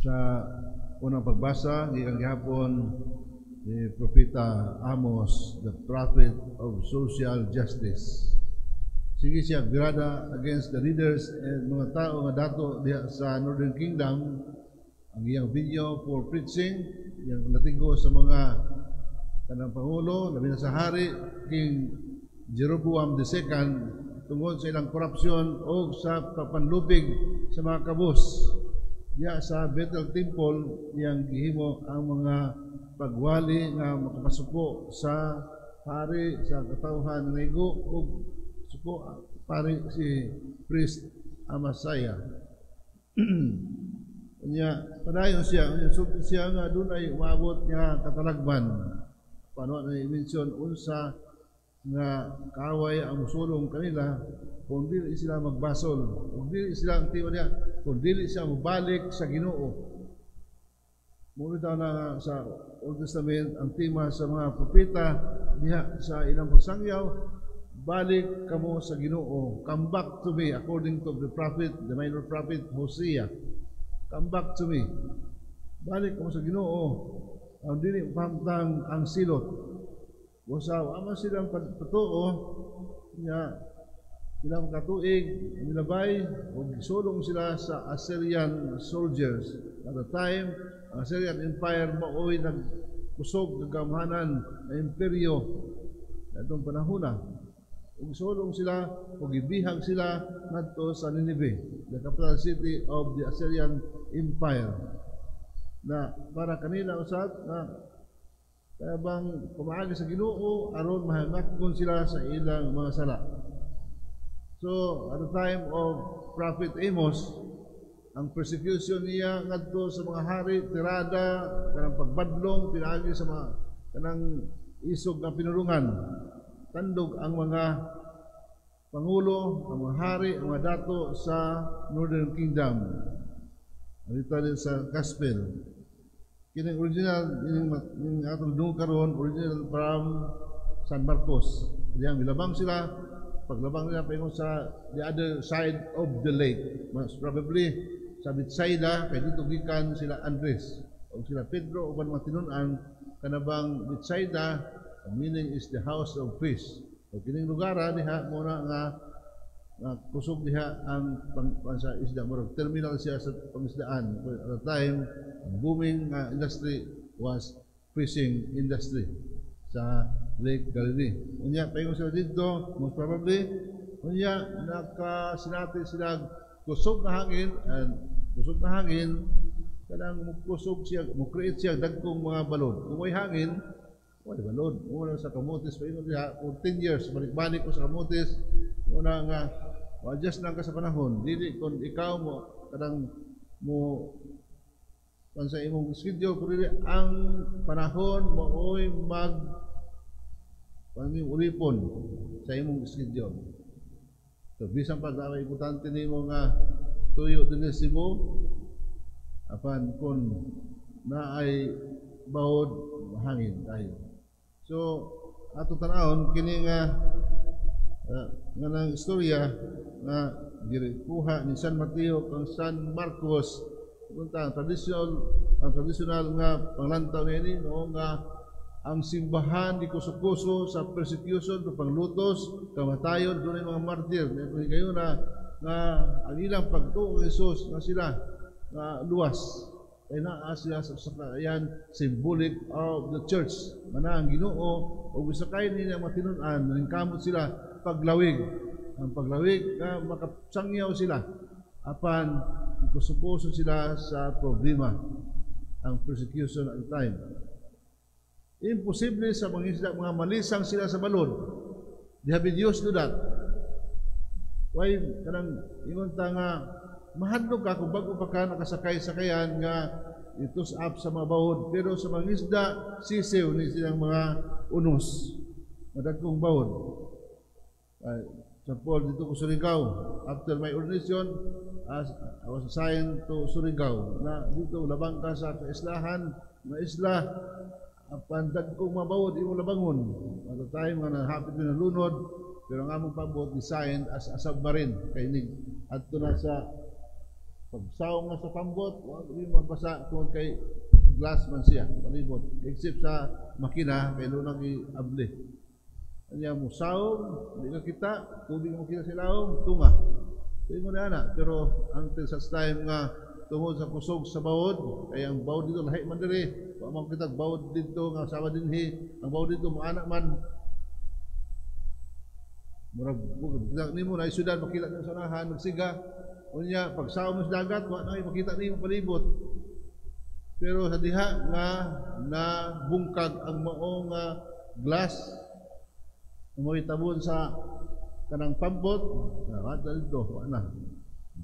Sa unang pagbasa, gikan gihapon ni Propeta Amos, the prophet of social justice. Sige siya grada against the leaders and mga tao nga dato diha sa Northern Kingdom. Ang iyang video for preaching, iyang latigo sa mga kanang Pangulo, labi na sa hari, King Jeroboam II, tungod sa ilang korupsyon o sa papanlupig sa mga kabus. Diya sa Bethel Temple, iyang gihimo ang mga pagwali nga makapasuko sa hari, sa katawhan ng igo, o suko pari si priest Amasaya. Unya padayon siya nga doon ay umabot nga katalagban. Paano na i-mention unsa nga kaaway ang musulong kanila kung dili sila magbasol, kung dili sila ang tiwa niya, kung dili siya mabalik sa Ginoo. Muna na sa Old Testament ang tema sa mga propeta diha sa ilang pagsangyaw, balik kamo sa Ginoo. Come back to me, according to the prophet, the minor prophet Hosea. Come back to me. Balik kamo sa Ginoo. Ang dili pamtang ang silot. Wasaw ama silang patuo nya ilang katuig nilabay ug sulong sila sa Assyrian soldiers. At the time, ang Assyrian Empire maoy nagkusog ng gamhanan na imperyo atong panahon na. Ug sulong sila ug gibihag sila ngadto sa Nineveh, the capital city of the Assyrian Empire. Na para kanila usab na kaya bang kumaagi sa Ginoo aron mahangatkon sila sa ilang mga sala. So at the time of Prophet Amos, ang persecution niya ngadto sa mga hari, tirada, kanang pagbadlong, pinaagi sa mga kanang isog na pinulungan. Tandog ang mga pangulo, ang mga hari, ang mga dato sa Northern Kingdom. Dito din sa Gospel. Kining original, yung atong doon karon, original from San Marcos. Diyan, milabang sila, paglabang nila paingon sa the other side of the lake. Mas probably sa Bethsaida, kay dito gikan sila Andres. O sila Pedro, o mga tinunan, kanabang Bethsaida, meaning is the house of fish. O kining lugar, diha, muna nga kusog diha ang sa isda, murag terminal siya sa pangisdaan. At the time, booming industry was fishing industry sa Lake Galilee. Unya paingon sila dito, most probably, unya nakasinati sila kusog na hangin, and kusog na hangin, kadang kusog siya, mo-create siya dagkong mga balon. Kung may hangin, wala balon. Una sa kamotes, paingon diha, for 10 years, balik-balik ko sa kamotes, una nga, adjust lang ka sa panahon. Dili, kung ikaw mo, kadang mo, kung sa imong schedule, kung dili, ang panahon mo ay ulipon sa imong schedule. So, bisang pa na importante ni mo nga tuyo din sa Cebu, apan kung na ay bawod, hangin tayo. So, ato tanahon, kini nga ng istorya na gikuha ni San Mateo kang San Marcos, ang traditional nga panglantaw niya no nga ang simbahan di kuso-kuso sa persecution, panglutos, kamatayon, doon mga martir. Kayo na ang ilang pagtuo ng Jesus na sila luwas. Ay naa sila sa sakayan symbolic of the church. Mana ang Ginoo o bisakay nila matinunan, nangkamot sila paglawig. Ang paglawig na makasangyaw sila apan kuso-kuso sila sa problema, ang persecution at the time. Imposible sa mga isda, mga malisang sila sa balon. They have been used to that. Why, kanang ingon ta nga, mahadlok ka kung bago pa ka nakasakay-sakayan nga itus up sa mga bawod. Pero sa mga isda, sisiw ni silang mga unos. Madagkong bawod. Sa Paul, dito ko Surigao. After my ordination, I was assigned to Surigao. Na dito, labang ka sa kaislahan, na isla, pandag kong mabawod, imo labangon. At the time nga nahapit na lunod, pero ang among pabot designed as a submarine. Kainig, at na sa Pagsaw nga sa pambot, wag di mabasa tungod kay glass man siya, palibot. Except sa makina, kay lunag i-abli. Kanya mo saom, hindi ka kita, tubig mo kita silaom, tunga. Hindi mo na anak. Pero until such time nga tungod sa kusog sa bawod, kaya ang bawod dito lahi man diri, wa man kita bawod dito nga sawa dinhi, ang bawod dito mga anak man. Murag kita nimo na syudad makita sa sanahan magsiga. Unya pagsaom sa dagat wa na makita nimo palibot. Pero sa diha nga na bungkag ang maong glass mo itabon sa kanang pambot, wa dito wa na.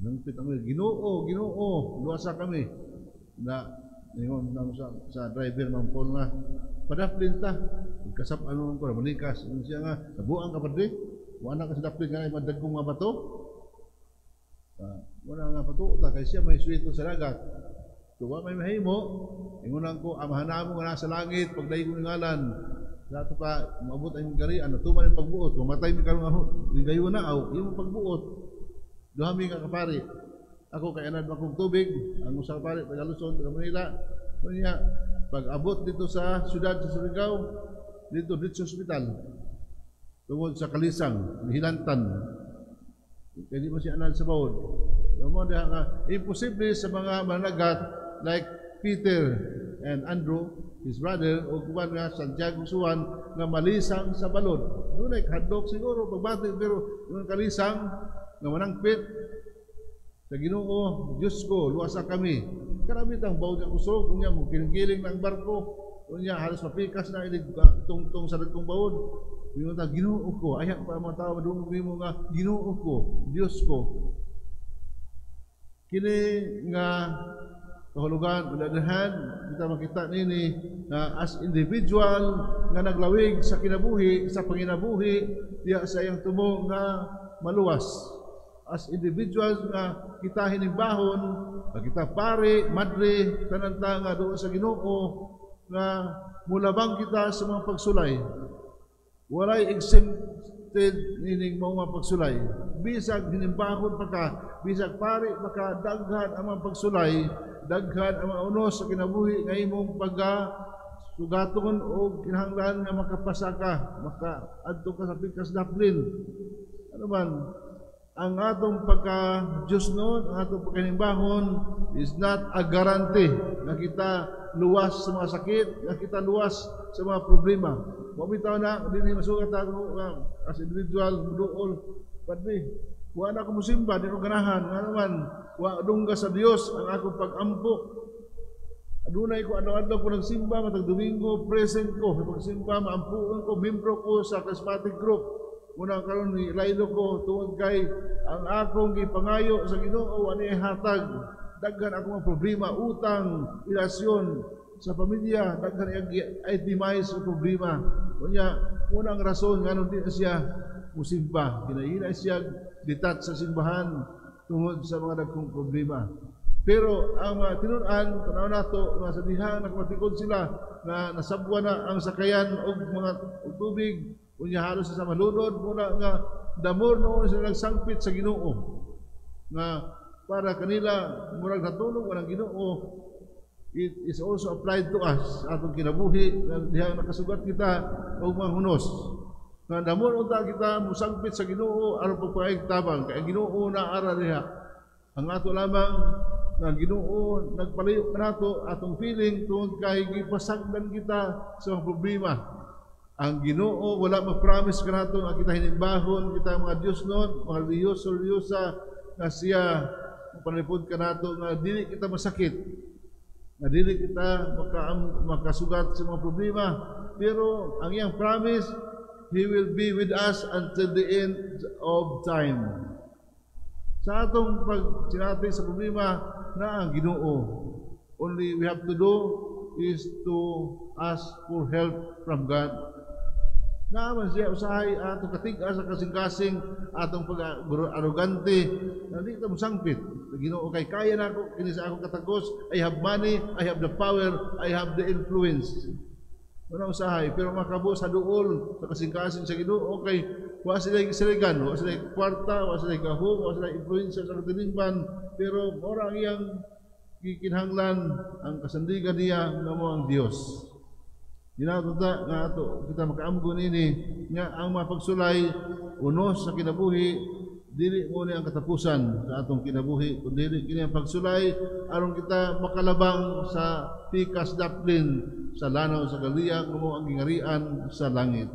Nang pitang Ginoo, luwasa kami na ningon nang sa driver man Paul nga padaplin ta kasap ano ko manikas siya nga nabuang ka padre wala ka sa daplin nga madagkong nga bato wala nga bato ta kay siya may swito sa dagat tuwa may mahimo ingon ko amahan mo nga nasa langit pagday ko ngalan lato pa maabot ay gari ano tuman ang pagbuot mamatay mi karon nga gayon na aw imo pagbuot duhami nga kapari. Ako kay anad akong tubig, ang usa ka pari taga Luzon, taga Manila. Kunya pag abot dito sa siyudad sa Surigao, dito sa ospital. Tungod sa kalisang, hilantan. Kaya di mo siya anad sa bawod. Mo diha nga imposible sa mga managat like Peter and Andrew, his brother, o kuwan nga Santiago Suwan nga malisang sa balod. Dunay hadlok siguro pagbati pero yung kalisang nga manangpit sa Ginoo, Diyos ko, luwasa kami. Karami tang bawod nga kusog, unya mo kiling ng barko, unya halos mapikas na ilig tungtong sa dagkong bawod. Yung ta Ginoo ko, ayan pa mga tao madungog nimo nga Ginoo ko, Diyos ko. Kini nga kahulugan uladahan kita makita nini na as individual nga naglawig sa kinabuhi, sa panginabuhi, diya sa iyang tumo nga maluwas. As individuals nga kita hinimbahon, kita pare, madre, tananta nga doon sa Ginoo nga mulabang kita sa mga pagsulay. Walay exempted nining mga pagsulay. Bisag hinimbahon pa ka, bisag pare maka daghan ang mga pagsulay, daghan ang mga unos sa kinabuhi nga imong sugaton o kinahanglan nga makapasa ka, makaadto ka sa pikas daplin. Ano man, ang atong pagka-Diyos noon, ang atong pagkanimbahon is not a guarantee na kita luwas sa mga sakit, na kita luwas sa mga problema. Mabitaw na, hindi masugat ako as individual, muduol, padre, huwag na ako musimba, di ko ganahan, nga naman, huwag dungga sa Diyos ang akong pag-ampo. Adunay ko, adlaw-adlaw ko nagsimba, matag Domingo, present ko, pagsimba, maampuan ko, membro ko sa charismatic group. Muna karon ni laylo ko tungod kay ang akong gipangayo sa Ginoo ani hatag daghan ako mga problema utang relasyon sa pamilya daghan itemize sa problema unya unang rason ngano di siya musimba kinahanglan siya detach sa simbahan tungod sa mga dagkong problema pero ang mga tinun-an tanaw nato nga sa diha nakapatikod sila na nasabwa na ang sakayan og mga tubig unya halos sa malunod muna nga damor noon sila nagsangpit sa Ginoo nga para kanila murag natulog ang Ginoo. It is also applied to us atong kinabuhi diha nakasugat kita og mga hunos nga damor unta kita musangpit sa Ginoo aron pagpaig tabang kay ang Ginoo na ara diha ang ato lamang nga Ginoo nagpalayo kanato atong feeling tungod kay gipasagdan kita sa mga problema. Ang Ginoo wala mag-promise ka nato nga kita hinimbahon kita mga Dios noon, mga Diyosa nga siya panalipod ka nato nga dili kita masakit, nga dili kita makasugat sa mga problema. Pero ang iyang promise, He will be with us until the end of time. Sa atong pagsinati sa problema na ang Ginoo, only we have to do is to ask for help from God. Naaman siya usahay atong katigas sa kasing-kasing atong pag-arrogante na di kita musangpit. Ginoo kay kaya na ako kini sa akong katagos. I have money, I have the power, I have the influence. Wala usahay pero makabo sa duol sa kasing-kasing sa Ginoo kay wa sila gisiligan, wa sila kwarta, wa sila gahom, wa sila influensya sa katilingban, pero orang yang gikinahanglan ang kasandigan niya nga mo ang Dios. Ginatuta nga ato kita makaamgon ini nga ang mapagsulay unos sa kinabuhi dili mo ni ang katapusan sa atong kinabuhi kundi kini ang pagsulay aron kita makalabang sa pikas daplin sa lanaw sa galiya nga mo ang gingarian sa langit.